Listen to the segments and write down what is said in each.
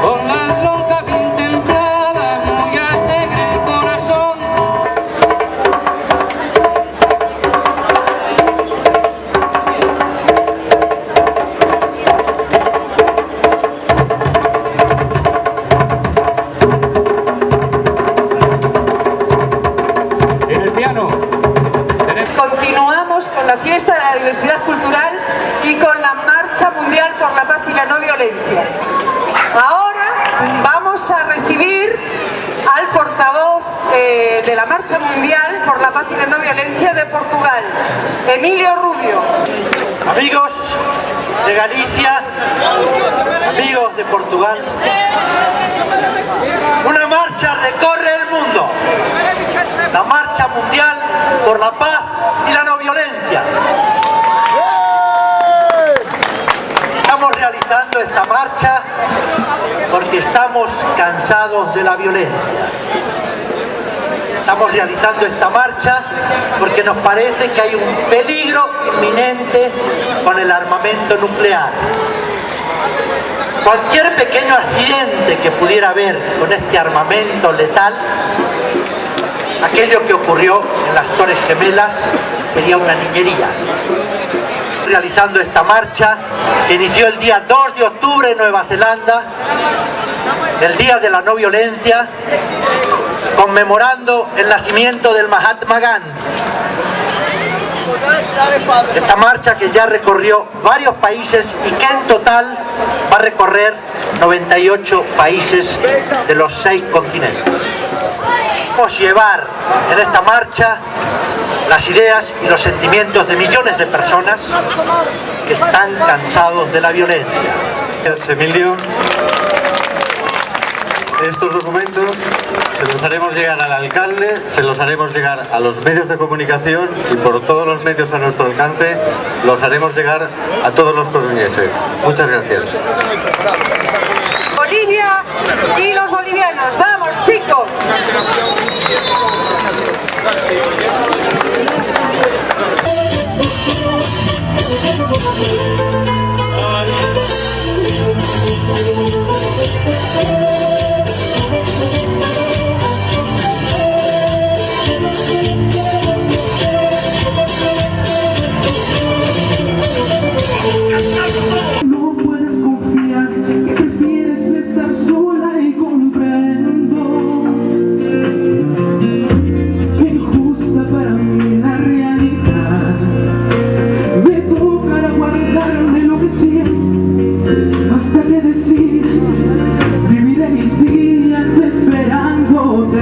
con las lonjas bien templadas, muy alegre el corazón. En el piano continuamos con la fiesta de la diversidad cultural y con la Marcha Mundial por la Paz y la No Violencia. Ahora vamos a recibir al portavoz de la Marcha Mundial por la Paz y la No Violencia de Portugal, Emilio Rubio. Amigos de Galicia, amigos de Portugal, una marcha recorre el mundo, la Marcha Mundial por la Paz y la No Violencia. Estamos realizando esta marcha porque estamos cansados de la violencia. Estamos realizando esta marcha porque nos parece que hay un peligro inminente con el armamento nuclear. Cualquier pequeño accidente que pudiera haber con este armamento letal, aquello que ocurrió en las Torres Gemelas, sería una niñería. Realizando esta marcha que inició el día 2 de octubre en Nueva Zelanda, el Día de la No Violencia, conmemorando el nacimiento del Mahatma Gandhi. Esta marcha que ya recorrió varios países y que en total va a recorrer 98 países de los 6 continentes. Vamos a llevar en esta marcha las ideas y los sentimientos de millones de personas que están cansados de la violencia. Gracias, Emilio. Estos documentos se los haremos llegar al alcalde, se los haremos llegar a los medios de comunicación y por todos los medios a nuestro alcance los haremos llegar a todos los coruñeses. Muchas gracias. Bolivia y los bolivianos, ¡vamos, chicos! No puedes confiar, que prefieres estar sola y comprendo que injusta para mí la realidad. Me tocará guardarme lo que siento hasta que decidas. Viviré mis días esperándote.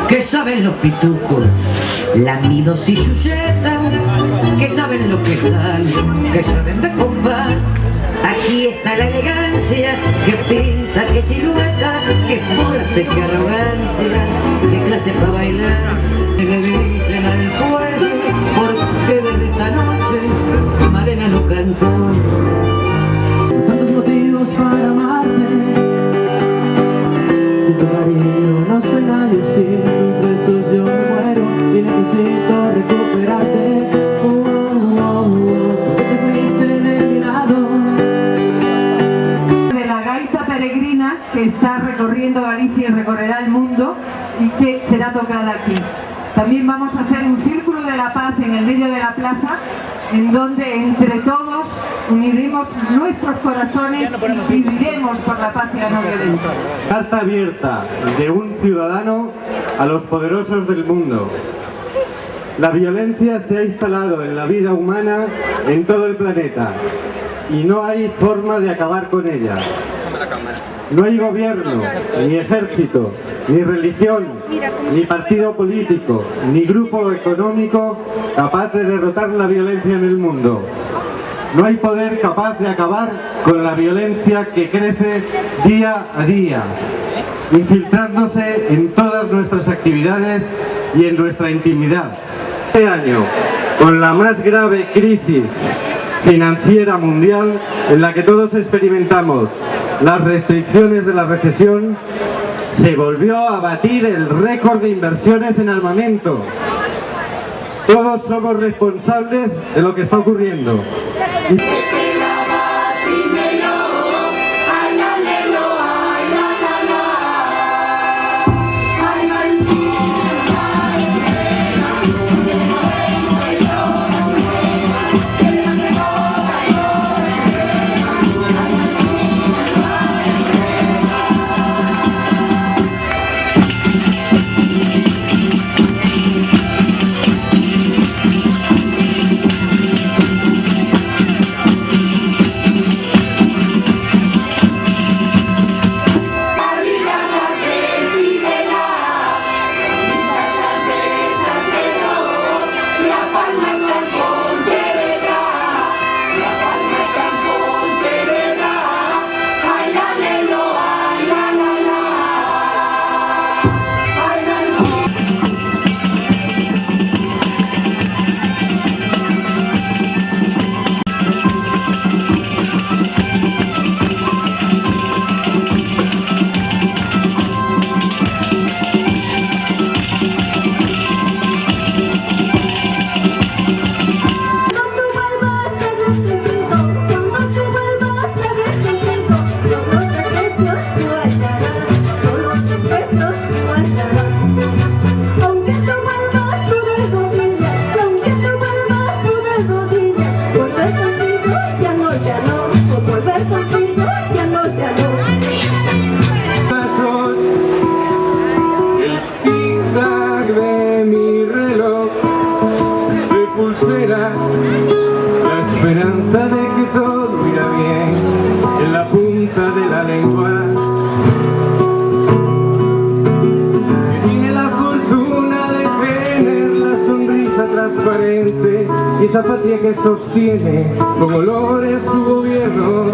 ¿Qué saben los pitucos, lamidos y chuchetas? ¿Qué saben lo que es daño? ¿Qué saben de compás? Aquí está la elegancia, que pinta, que silueta, que porte, que arrogancia, que clase para bailar. Le dicen al fuego, porque desde esta noche Madena no cantó. Tantos motivos para amarte, sin tu cariño no soy nadie, sin tus besos yo me muero y necesito recuperarte. Porque te fuiste de mi lado. De la gaita peregrina que está recorriendo Galicia y recorrerá el mundo y que será tocada aquí. También vamos a hacer un círculo de la paz en el medio de la plaza, en donde entre todos uniremos nuestros corazones y viviremos por la paz y la no violencia. Carta abierta de un ciudadano a los poderosos del mundo. La violencia se ha instalado en la vida humana en todo el planeta y no hay forma de acabar con ella. No hay gobierno, ni ejército, ni religión, ni partido político, ni grupo económico capaz de derrotar la violencia en el mundo. No hay poder capaz de acabar con la violencia que crece día a día, infiltrándose en todas nuestras actividades y en nuestra intimidad. Este año, con la más grave crisis financiera mundial en la que todos experimentamos las restricciones de la recesión, Se volvió a batir el récord de inversiones en armamento. Todos somos responsables de lo que está ocurriendo. La esperanza de que todo irá bien en la punta de la lengua, que tiene la fortuna de tener la sonrisa transparente y esa patria que sostiene con olores su gobierno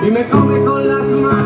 y me come con las manos.